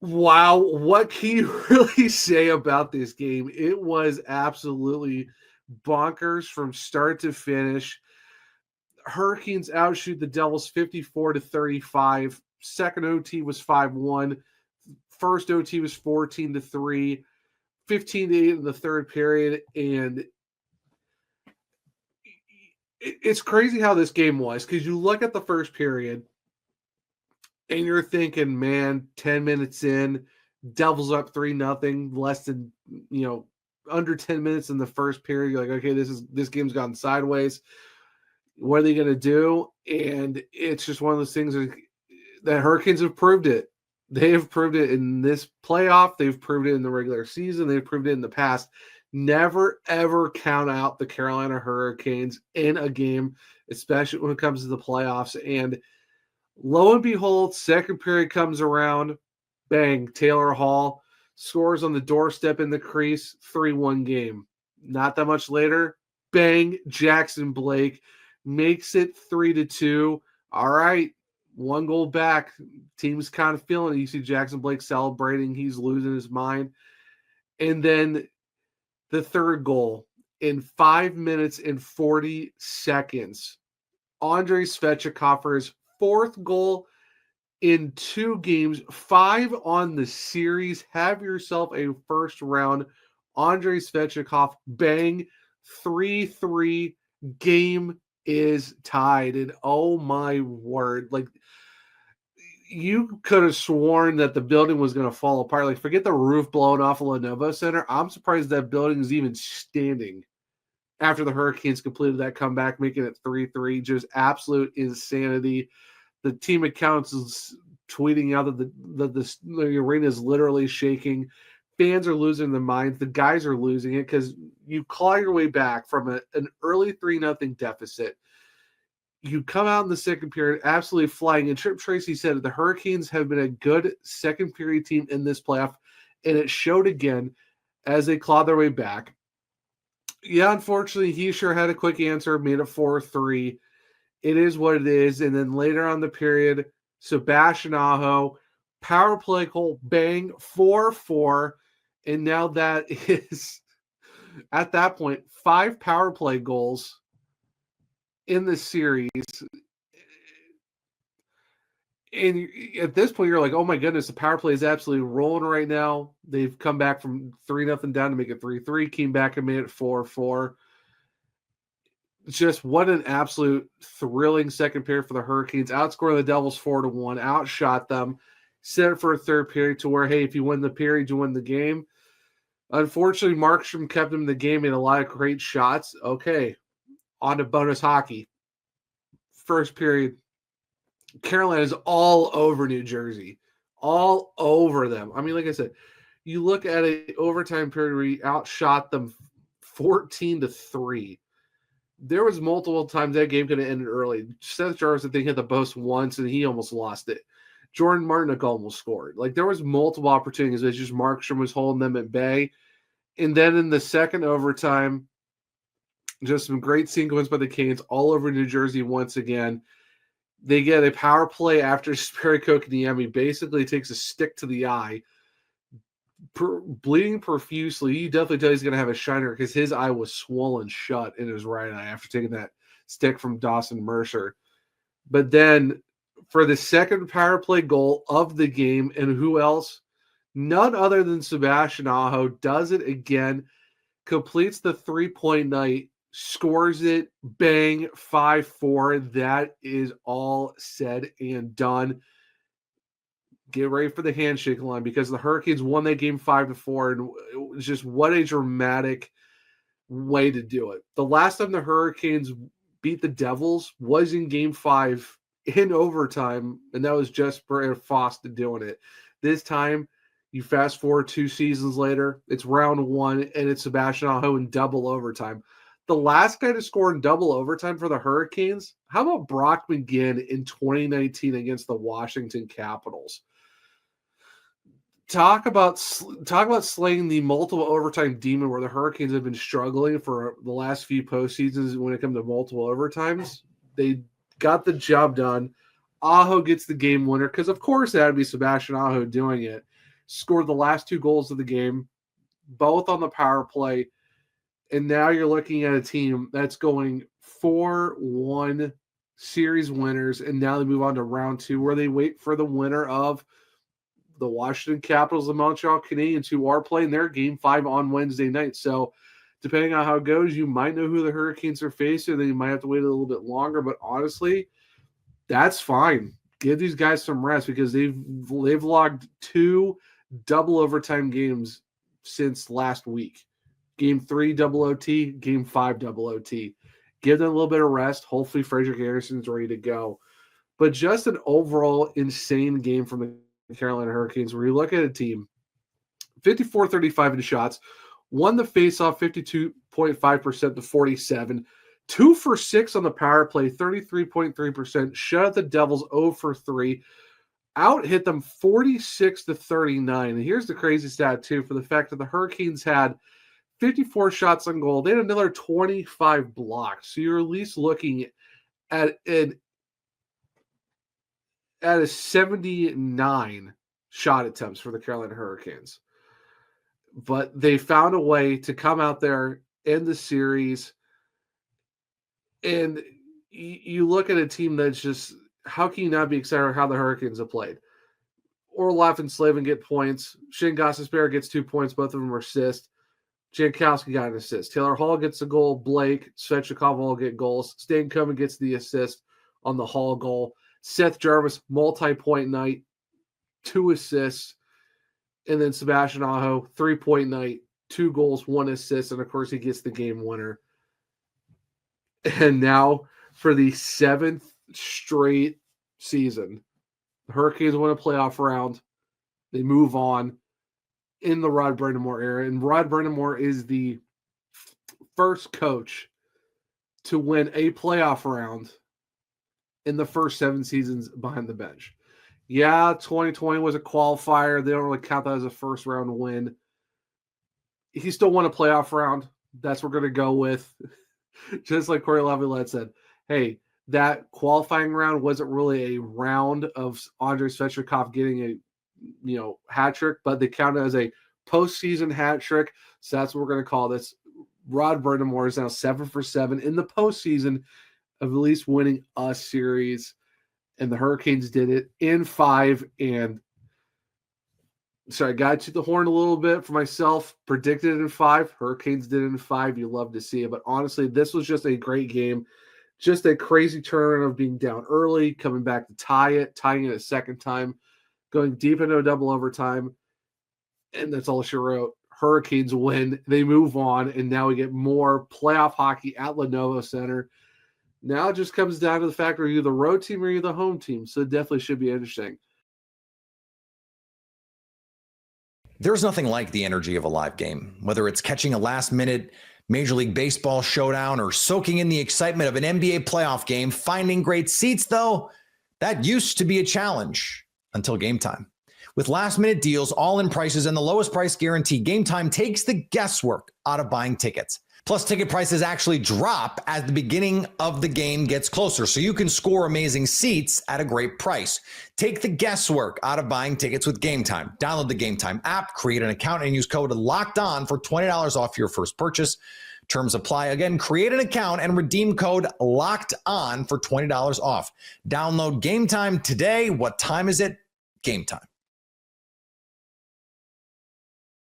Wow, what can you really say about this game? It was absolutely bonkers from start to finish. Hurricanes outshoot the Devils 54-35. Second OT was 5-1. First OT was 14-3. 15-8 in the third period. And it's crazy how this game was, because you look at the first period and you're thinking, man, 10 minutes in, Devils up 3-0, less than, under 10 minutes in the first period. You're like, okay, this game's gone sideways. What are they going to do? And it's just one of those things that Hurricanes have proved it. They have proved it in this playoff. They've proved it in the regular season. They've proved it in the past. Never, ever count out the Carolina Hurricanes in a game, especially when it comes to the playoffs. And lo and behold, second period comes around. Bang, Taylor Hall scores on the doorstep in the crease, 3-1 game. Not that much later, bang, Jackson Blake makes it 3-2. All right, 1 goal back. Team's kind of feeling it. You see Jackson Blake celebrating. He's losing his mind. And then the third goal in 5 minutes and 40 seconds. Andrei Svechnikov for his 4th goal in 2 games, 5 on the series. Have yourself a first round. Andrei Svechnikov, bang, 3-3. Game is tied. And oh my word, like, you could have sworn that the building was going to fall apart. Like, forget the roof blowing off of Lenovo Center. I'm surprised that building is even standing after the Hurricanes completed that comeback, making it 3-3. Just absolute insanity. The team accounts is tweeting out that the arena is literally shaking. Fans are losing their minds. The guys are losing it, because you claw your way back from an early 3-0 deficit. You come out in the second period absolutely flying. And Trip Tracy said the Hurricanes have been a good second period team in this playoff, and it showed again as they clawed their way back. Yeah, unfortunately, he sure had a quick answer, made it 4-3. It is what it is. And then later on the period, Sebastian Aho, power play goal, bang, 4-4. And now that is, at that point, 5 power play goals in the series. And at this point, you're like, oh my goodness, the power play is absolutely rolling right now. They've come back from 3-0 down to make it 3-3, came back and made it 4-4. Just what an absolute thrilling second period for the Hurricanes. Outscored the Devils 4-1, outshot them, set it for a third period to where, hey, if you win the period, you win the game. Unfortunately, Markstrom kept him in the game, made a lot of great shots. Okay, on to bonus hockey. First period, Carolina is all over New Jersey, all over them. I mean, like I said, you look at an overtime period where he outshot them 14-3. There was multiple times that game could have ended early. Seth Jarvis, I think, hit the post once, and he almost lost it. Jordan Martinick almost scored. Like, there was multiple opportunities. It's just Markstrom was holding them at bay. And then in the second overtime, just some great sequence by the Canes all over New Jersey once again. They get a power play after Sperry Kokiniemi basically takes a stick to the eye, bleeding profusely. You definitely tell he's going to have a shiner because his eye was swollen shut in his right eye after taking that stick from Dawson Mercer. But then for the second power play goal of the game, and who else? None other than Sebastian Aho does it again, completes the 3-point night, scores it, bang, 5-4. That is all said and done. Get ready for the handshake line because the Hurricanes won that game 5-4, and it was just what a dramatic way to do it. The last time the Hurricanes beat the Devils was in Game 5 in overtime, and that was just Brad Foster doing it. This time, you fast forward 2 seasons later, it's round 1, and it's Sebastian Aho in double overtime. The last guy to score in double overtime for the Hurricanes, how about Brock McGinn in 2019 against the Washington Capitals? Talk about slaying the multiple overtime demon where the Hurricanes have been struggling for the last few postseasons when it comes to multiple overtimes. They got the job done. Aho gets the game winner because, of course, that would be Sebastian Aho doing it. Scored the last 2 goals of the game, both on the power play. And now you're looking at a team that's going 4-1 series winners, and now they move on to round 2 where they wait for the winner of the Washington Capitals and Montreal Canadiens, who are playing their Game 5 on Wednesday night. So depending on how it goes, you might know who the Hurricanes are facing, then you might have to wait a little bit longer. But honestly, that's fine. Give these guys some rest because they've logged 2 double overtime games since last week. Game 3 double OT, Game 5 double OT. Give them a little bit of rest. Hopefully Frederick Anderson's ready to go. But just an overall insane game from the Carolina Hurricanes where you look at a team, 54-35 in shots, won the faceoff 52.5% to 47, 2 for 6 on the power play, 33.3%, shut out the Devils 0 for 3, out hit them 46-39. And here's the crazy stat too, for the fact that the Hurricanes had 54 shots on goal. They had another 25 blocks. So you're at least looking at a 79 shot attempts for the Carolina Hurricanes. But they found a way to come out there in the series. And you look at a team that's just, how can you not be excited about how the Hurricanes have played? Orlov and Slavin get points. Shane Gostisbehere gets 2 points. Both of them are assists. Jankowski got an assist. Taylor Hall gets a goal. Blake, Svechnikov all get goals. Stan Coman gets the assist on the Hall goal. Seth Jarvis, multi-point night, 2 assists. And then Sebastian Aho, 3-point night, 2 goals, 1 assist. And, of course, he gets the game winner. And now for the 7th straight season, the Hurricanes win a playoff round. They move on in the Rod Brindamore era. And Rod Brindamore is the first coach to win a playoff round in the first 7 seasons behind the bench. Yeah, 2020 was a qualifier. They don't really count that as a first round win. He still won a playoff round. That's what we're going to go with. Just like Corey Laviolette said, hey, that qualifying round wasn't really a round of Andrei Svechnikov getting a hat trick, but they count it as a postseason hat trick. So that's what we're going to call this. Rod Brindamore is now 7 for 7 in the postseason of at least winning a series. And the Hurricanes did it in 5. And so I got to the horn a little bit for myself. Predicted it in 5. Hurricanes did it in 5. You love to see it. But honestly, this was just a great game. Just a crazy turn of being down early, coming back to tying it a second time, going deep into a double overtime. And that's all she wrote. Hurricanes win. They move on. And now we get more playoff hockey at Lenovo Center. Now it just comes down to the fact, are you the road team or are you the home team? So it definitely should be interesting. There's nothing like the energy of a live game, whether it's catching a last-minute Major League Baseball showdown or soaking in the excitement of an NBA playoff game. Finding great seats, though, that used to be a challenge until Game Time. With last-minute deals, all-in prices, and the lowest price guarantee, Game Time takes the guesswork out of buying tickets. Plus, ticket prices actually drop as the beginning of the game gets closer, so you can score amazing seats at a great price. Take the guesswork out of buying tickets with Game Time. Download the Game Time app, create an account, and use code LOCKEDON for $20 off your first purchase. Terms apply. Again, create an account and redeem code LOCKEDON for $20 off. Download Game Time today. What time is it? Game Time.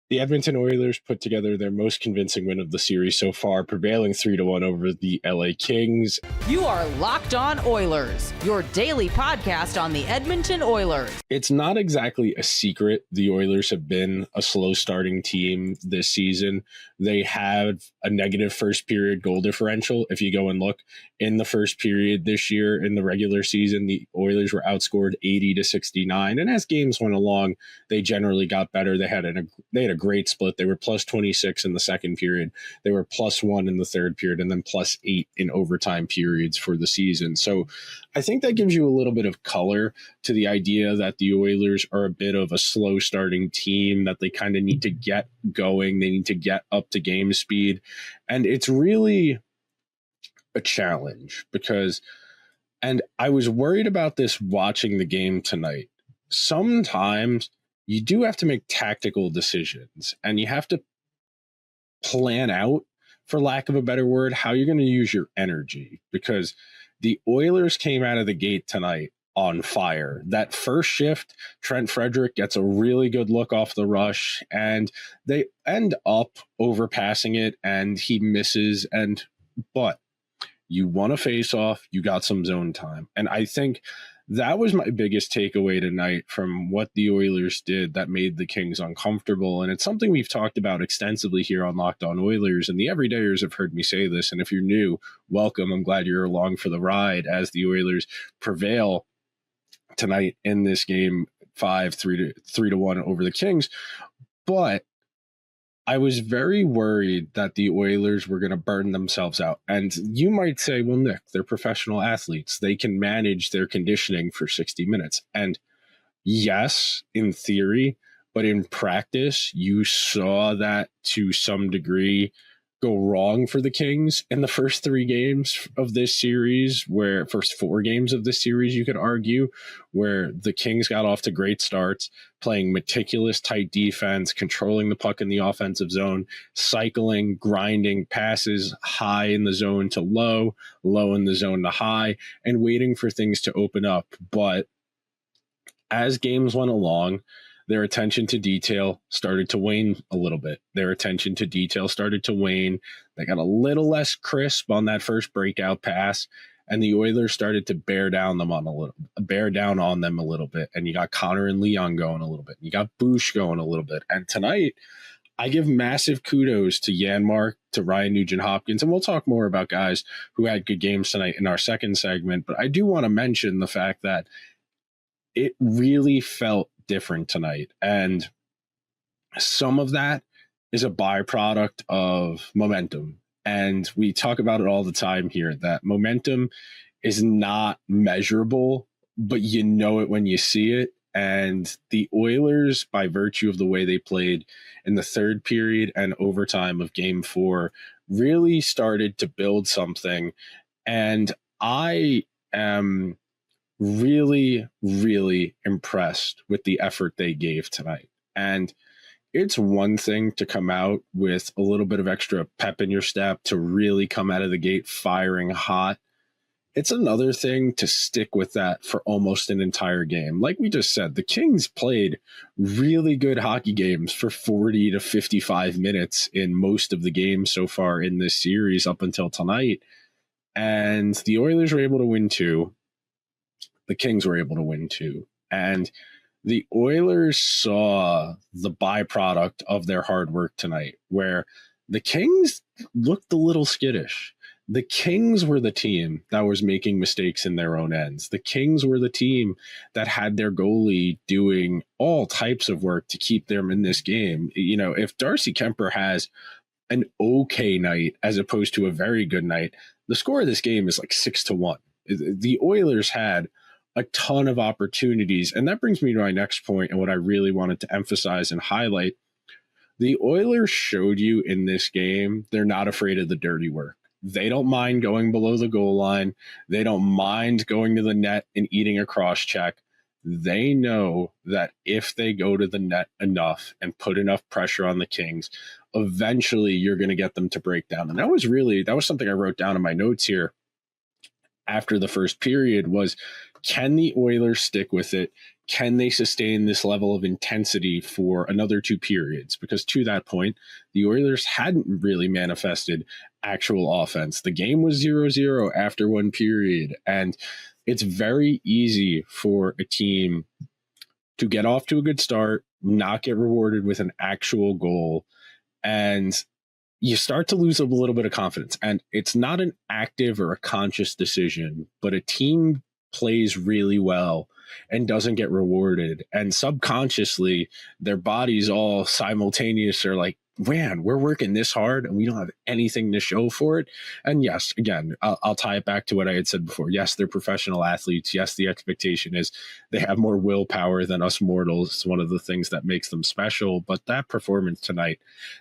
The Edmonton Oilers put together their most convincing win of the series so far, prevailing 3-1 over the LA Kings. You are Locked On Oilers, your daily podcast on the Edmonton Oilers. It's not exactly a secret the Oilers have been a slow starting team this season. They have a negative first period goal differential. If you go and look in the first period this year in the regular season, the Oilers were outscored 80-69. And as games went along, they generally got better. They had a great split. They were plus 26 in the second period. They were plus 1 in the third period, and then plus 8 in overtime periods for the season. So I think that gives you a little bit of color to the idea that the Oilers are a bit of a slow starting team, that they kind of need to get going. They need to get up to game speed. And it's really a challenge because, and I was worried about this watching the game tonight. Sometimes you do have to make tactical decisions and you have to plan out, for lack of a better word, how you're going to use your energy, because the Oilers came out of the gate tonight on fire. That first shift, Trent Frederick gets a really good look off the rush and they end up overpassing it and he misses. But you won a face-off, you got some zone time. And I think that was my biggest takeaway tonight from what the Oilers did that made the Kings uncomfortable. And it's something we've talked about extensively here on Locked On Oilers. And the everydayers have heard me say this. And if you're new, welcome. I'm glad you're along for the ride as the Oilers prevail tonight in this game 3-1 over the Kings. But I was very worried that the Oilers were going to burn themselves out. And you might say, well, Nick, they're professional athletes. They can manage their conditioning for 60 minutes. And yes, in theory, but in practice, you saw that to some degree go wrong for the Kings in the first 3 games of this series, where first 4 games of this series, you could argue, where the Kings got off to great starts, playing meticulous, tight defense, controlling the puck in the offensive zone, cycling, grinding passes high in the zone to low, low in the zone to high, and waiting for things to open up. But as games went along, their attention to detail started to wane a little bit. Their attention to detail started to wane. They got a little less crisp on that first breakout pass, and the Oilers started to bear down on them a little bit. And you got Connor and Leon going a little bit. You got Bush going a little bit. And tonight, I give massive kudos to Janmark, to Ryan Nugent-Hopkins, and we'll talk more about guys who had good games tonight in our second segment. But I do want to mention the fact that it really felt different tonight. And some of that is a byproduct of momentum. And we talk about it all the time here, that momentum is not measurable, but you know it when you see it. And the Oilers, by virtue of the way they played in the third period and overtime of game 4, really started to build something. And I am really, really impressed with the effort they gave tonight. And it's one thing to come out with a little bit of extra pep in your step, to really come out of the gate firing hot. It's another thing to stick with that for almost an entire game. Like we just said, the Kings played really good hockey games for 40 to 55 minutes in most of the games so far in this series up until tonight. And the Oilers were able to win 2. The Kings were able to win 2. And the Oilers saw the byproduct of their hard work tonight, where the Kings looked a little skittish. the Kings were the team that was making mistakes in their own ends. The Kings were the team that had their goalie doing all types of work to keep them in this game. You know, if Darcy Kemper has an okay night as opposed to a very good night, the score of this game is like 6-1. The Oilers had a ton of opportunities. And that brings me to my next point and what I really wanted to emphasize and highlight. The Oilers showed you in this game, they're not afraid of the dirty work. They don't mind going below the goal line. They don't mind going to the net and eating a cross check. They know that if they go to the net enough and put enough pressure on the Kings, eventually you're going to get them to break down. And that was something I wrote down in my notes here after the first period was, can the Oilers stick with it? Can they sustain this level of intensity for another 2 periods? Because to that point, the Oilers hadn't really manifested actual offense. The game was 0-0 after 1 period. And it's very easy for a team to get off to a good start, not get rewarded with an actual goal, and you start to lose a little bit of confidence. And it's not an active or a conscious decision, but a team plays really well and doesn't get rewarded. And subconsciously, their bodies all simultaneous are like, man, we're working this hard and we don't have anything to show for it. And yes, again, I'll tie it back to what I had said before. Yes, they're professional athletes. Yes, the expectation is they have more willpower than us mortals. It's one of the things that makes them special. But that performance tonight,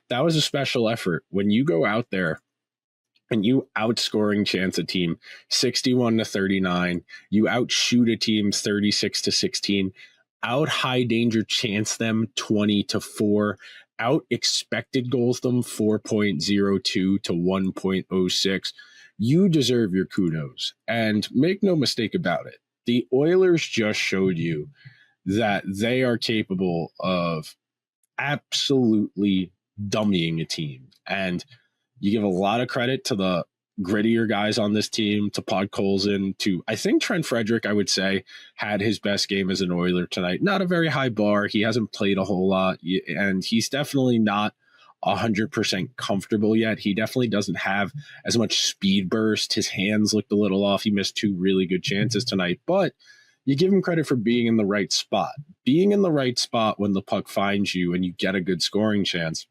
that was a special effort. When you go out there and you outscoring chance a team 61-39, you outshoot a team 36-16, out high danger chance them 20-4, out expected goals them 4.02 to 1.06. You deserve your kudos. And make no mistake about it, the Oilers just showed you that they are capable of absolutely dummying a team. And you give a lot of credit to the grittier guys on this team, to Podkolzin, to, I think Trent Frederick, I would say, had his best game as an Oiler tonight. Not a very high bar. He hasn't played a whole lot, and he's definitely not 100% comfortable yet. He definitely doesn't have as much speed burst. His hands looked a little off. He missed 2 really good chances tonight, but you give him credit for being in the right spot. Being in the right spot when the puck finds you and you get a good scoring chance.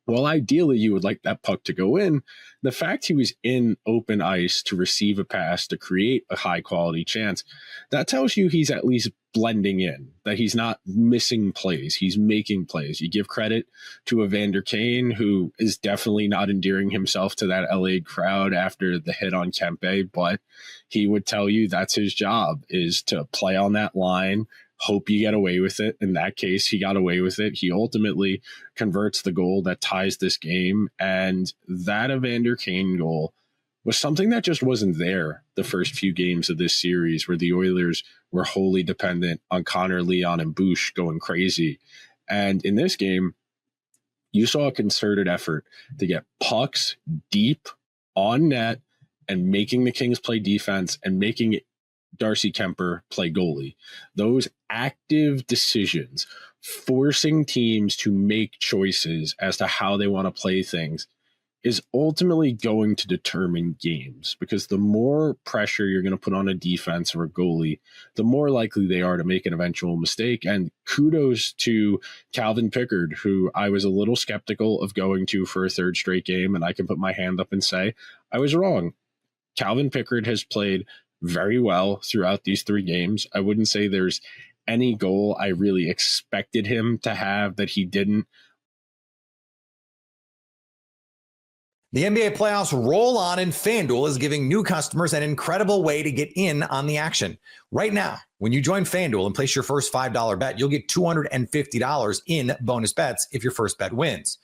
Well, ideally, you would like that puck to go in. The fact he was in open ice to receive a pass, to create a high-quality chance, that tells you he's at least blending in, that he's not missing plays. He's making plays. You give credit to Evander Kane, who is definitely not endearing himself to that LA crowd after the hit on Kempe, but he would tell you that's his job, is to play on that line, hope you get away with it. In that case, he got away with it. He ultimately converts the goal that ties this game. And that Evander Kane goal was something that just wasn't there the first few games of this series, where the Oilers were wholly dependent on Connor, Leon, and Bush going crazy. And in this game, you saw a concerted effort to get pucks deep on net and making the Kings play defense and making it Darcy Kemper play goalie. Those active decisions, forcing teams to make choices as to how they want to play things, is ultimately going to determine games, because the more pressure you're going to put on a defense or a goalie, the more likely they are to make an eventual mistake. And kudos to Calvin Pickard, who I was a little skeptical of going to for a 3rd straight game, and I can put my hand up and say I was wrong. Calvin Pickard has played very well throughout these 3 games. I wouldn't say there's any goal I really expected him to have that he didn't. The NBA playoffs roll on, and FanDuel is giving new customers an incredible way to get in on the action. Right now, when you join FanDuel and place your first $5 bet, you'll get $250 in bonus bets if your first bet wins.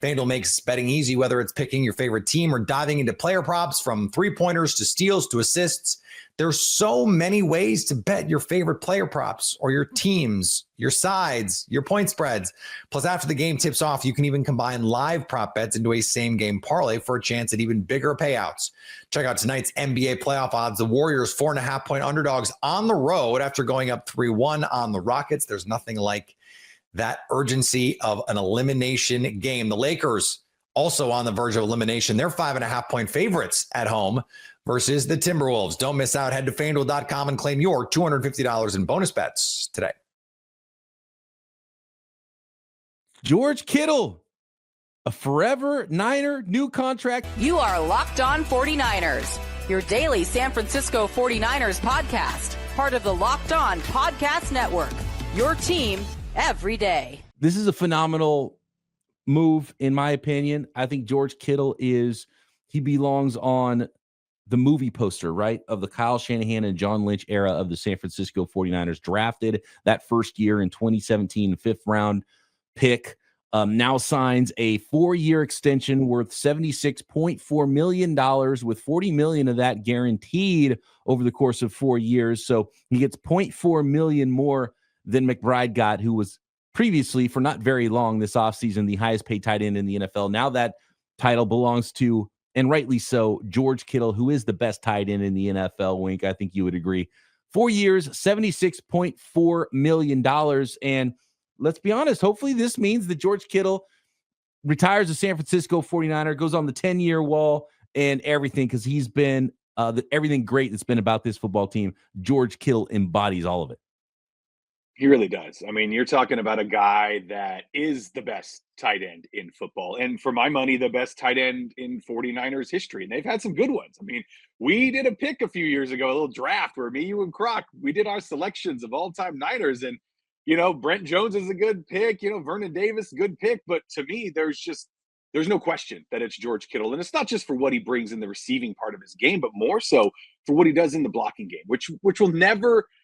FanDuel makes betting easy, whether it's picking your favorite team or diving into player props, from 3-pointers to steals to assists. There's so many ways to bet your favorite player props or your teams, your sides, your point spreads. Plus, after the game tips off, you can even combine live prop bets into a same-game parlay for a chance at even bigger payouts. Check out tonight's NBA playoff odds. The Warriors 4.5-point underdogs on the road after going up 3-1 on the Rockets. There's nothing like that urgency of an elimination game. The Lakers also on the verge of elimination. They're 5.5-point favorites at home versus the Timberwolves. Don't miss out. Head to FanDuel.com and claim your $250 in bonus bets today. George Kittle, a forever Niner, new contract. You are Locked On 49ers, your daily San Francisco 49ers podcast, part of the Locked On Podcast Network, your team every day. This is a phenomenal move, in my opinion. I think George Kittle he belongs on the movie poster, right, of the Kyle Shanahan and John Lynch era of the San Francisco 49ers, drafted that first year in 2017, fifth round pick. Now signs a 4-year extension worth $76.4 million, with $40 million of that guaranteed over the course of 4 years. So he gets $0.4 million more than McBride got, who was previously, for not very long this offseason, the highest paid tight end in the NFL. Now that title belongs to, and rightly so, George Kittle, who is the best tight end in the NFL. Wink, I think you would agree. 4 years, $76.4 million. And let's be honest, hopefully this means that George Kittle retires a San Francisco 49er, goes on the 10-year wall and everything, because he's been everything great that's been about this football team. George Kittle embodies all of it. He really does. I mean, you're talking about a guy that is the best tight end in football. And for my money, the best tight end in 49ers history. And they've had some good ones. I mean, we did a pick a few years ago, a little draft where me, you, and Croc, we did our selections of all-time Niners. And, Brent Jones is a good pick. Vernon Davis, good pick. But to me, there's no question that it's George Kittle. And it's not just for what he brings in the receiving part of his game, but more so for what he does in the blocking game, which will never –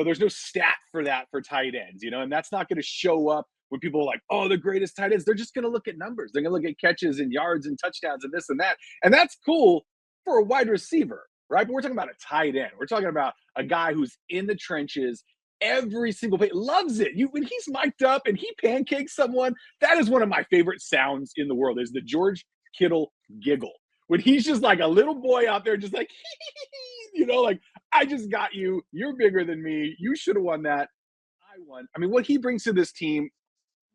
there's no stat for that for tight ends, and that's not going to show up when people are like, oh, the greatest tight ends. They're just going to look at numbers. They're going to look at catches and yards and touchdowns and this and that. And that's cool for a wide receiver, right? But we're talking about a tight end. We're talking about a guy who's in the trenches every single play, loves it. When he's mic'd up and he pancakes someone, that is one of my favorite sounds in the world, is the George Kittle giggle. When he's just like a little boy out there, just like, like, I just got you. You're bigger than me. You should have won that. I won. I mean, what he brings to this team,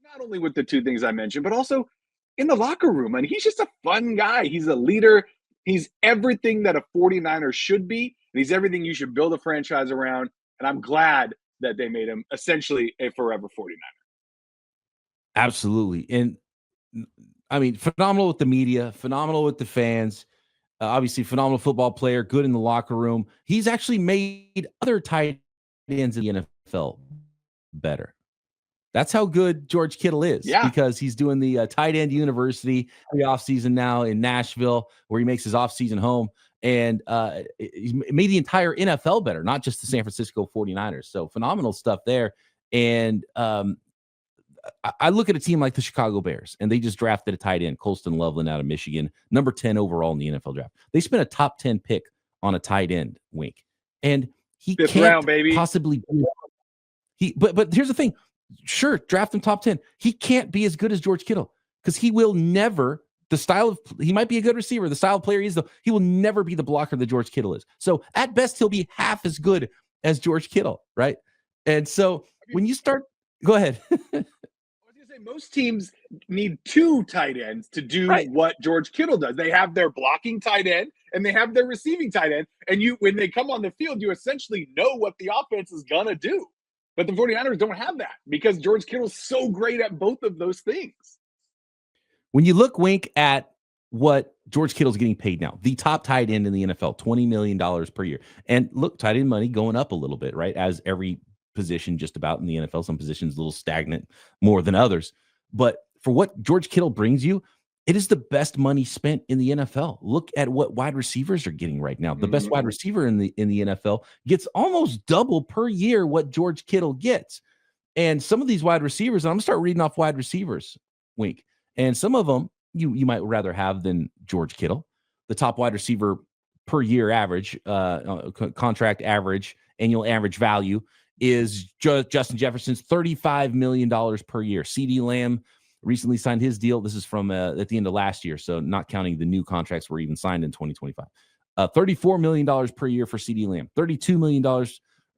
not only with the two things I mentioned, but also in the locker room. And he's just a fun guy. He's a leader. He's everything that a 49er should be. And he's everything you should build a franchise around. And I'm glad that they made him essentially a forever 49er. Absolutely. And I mean, phenomenal with the media, phenomenal with the fans, obviously phenomenal football player, good in the locker room. He's actually made other tight ends in the NFL better. That's how good George Kittle is, because he's doing the tight end university every offseason now in Nashville, where he makes his offseason home. And he's made the entire NFL better, not just the San Francisco 49ers. So phenomenal stuff there. And I look at a team like the Chicago Bears, and they just drafted a tight end, Colston Loveland out of Michigan, number 10 overall in the NFL draft. They spent a top 10 pick on a tight end, Wink. And he Fifth can't round, baby. possibly – but here's the thing. Sure, draft him top 10. He can't be as good as George Kittle, because he will never – he might be a good receiver. The style of player he is, though, he will never be the blocker that George Kittle is. So at best, he'll be half as good as George Kittle, right? And so when you start – go ahead. Most teams need two tight ends to do what George Kittle does. They have their blocking tight end and they have their receiving tight end. And when they come on the field, you essentially know what the offense is going to do. But the 49ers don't have that, because George Kittle's so great at both of those things. When you look, Wink, at what George Kittle's getting paid now, the top tight end in the NFL, $20 million per year. And look, tight end money going up a little bit, right? As every position just about in the NFL, some positions a little stagnant more than others. But for what George Kittle brings you, it is the best money spent in the NFL. Look at what wide receivers are getting right now. The best wide receiver in the NFL gets almost double per year what George Kittle gets. And some of these wide receivers, and I'm going to start reading off wide receivers, Wink. And some of them you might rather have than George Kittle. The top wide receiver per year average, contract average, annual average value is Justin Jefferson's $35 million per year. CeeDee Lamb recently signed his deal. This is from at the end of last year, so not counting the new contracts were even signed in 2025. $34 million per year for CeeDee Lamb, $32 million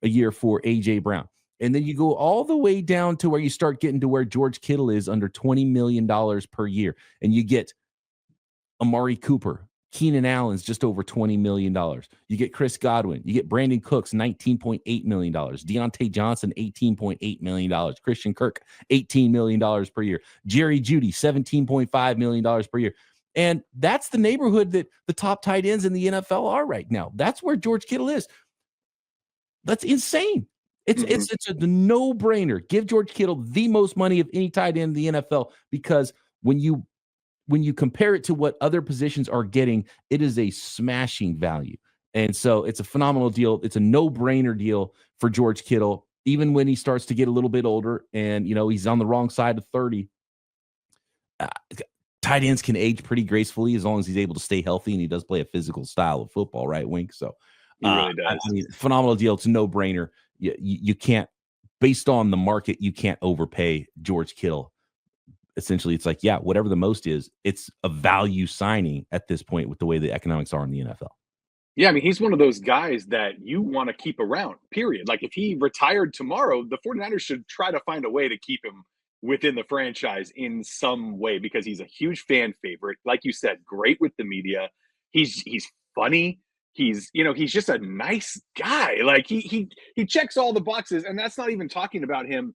a year for A.J. Brown. And then you go all the way down to where you start getting to where George Kittle is, under $20 million per year. And you get Amari Cooper, Keenan Allen's just over $20 million. You get Chris Godwin. You get Brandon Cooks, $19.8 million. Deontay Johnson, $18.8 million. Christian Kirk, $18 million per year. Jerry Jeudy, $17.5 million per year. And that's the neighborhood that the top tight ends in the NFL are right now. That's where George Kittle is. That's insane. It's a no-brainer. Give George Kittle the most money of any tight end in the NFL, because when you compare it to what other positions are getting, it is a smashing value. And so it's a phenomenal deal. It's a no-brainer deal for George Kittle, even when he starts to get a little bit older and, he's on the wrong side of 30. Tight ends can age pretty gracefully as long as he's able to stay healthy, and he does play a physical style of football, right, Wink? So he really does. Phenomenal deal. It's a no-brainer. You can't, based on the market, you can't overpay George Kittle. Essentially, it's like, whatever the most is, it's a value signing at this point with the way the economics are in the NFL. Yeah, I mean, he's one of those guys that you want to keep around, period. Like, if he retired tomorrow, the 49ers should try to find a way to keep him within the franchise in some way, because he's a huge fan favorite. Like you said, great with the media. He's funny. He's just a nice guy. Like, he checks all the boxes, and that's not even talking about him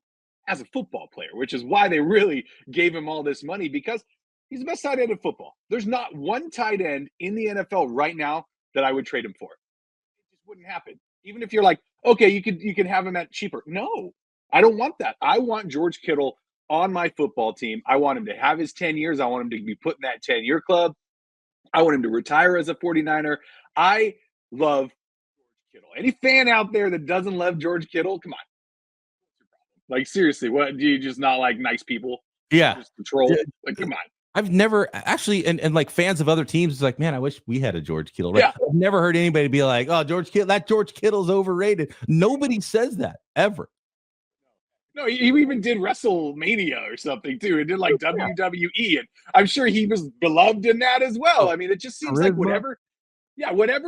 as a football player, which is why they really gave him all this money, because he's the best tight end in football. There's not one tight end in the NFL right now that I would trade him for. It just wouldn't happen. Even if you're like, okay, you can have him at cheaper. No, I don't want that. I want George Kittle on my football team. I want him to have his 10 years. I want him to be put in that 10-year club. I want him to retire as a 49er. I love George Kittle. Any fan out there that doesn't love George Kittle, come on. Like, seriously, what, do you just not like nice people? Yeah. Just control? Like, come on. I've never actually, and like fans of other teams is like, man, I wish we had a George Kittle. Right? Yeah. I've never heard anybody be like, oh, George Kittle's overrated. Nobody says that ever. No, he even did WrestleMania or something too. He did like WWE, and I'm sure he was beloved in that as well. I mean, it just seems like whatever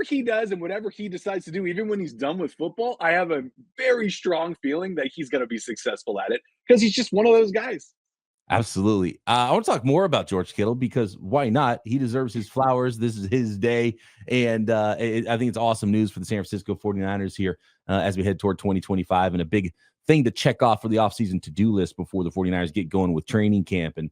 he does and whatever he decides to do, even when he's done with football, I have a very strong feeling that he's going to be successful at it, because he's just one of those guys. Absolutely. I want to talk more about George Kittle, because why not? He deserves his flowers. This is his day. And I think it's awesome news for the San Francisco 49ers here as we head toward 2025, and a big thing to check off for the offseason to-do list before the 49ers get going with training camp. And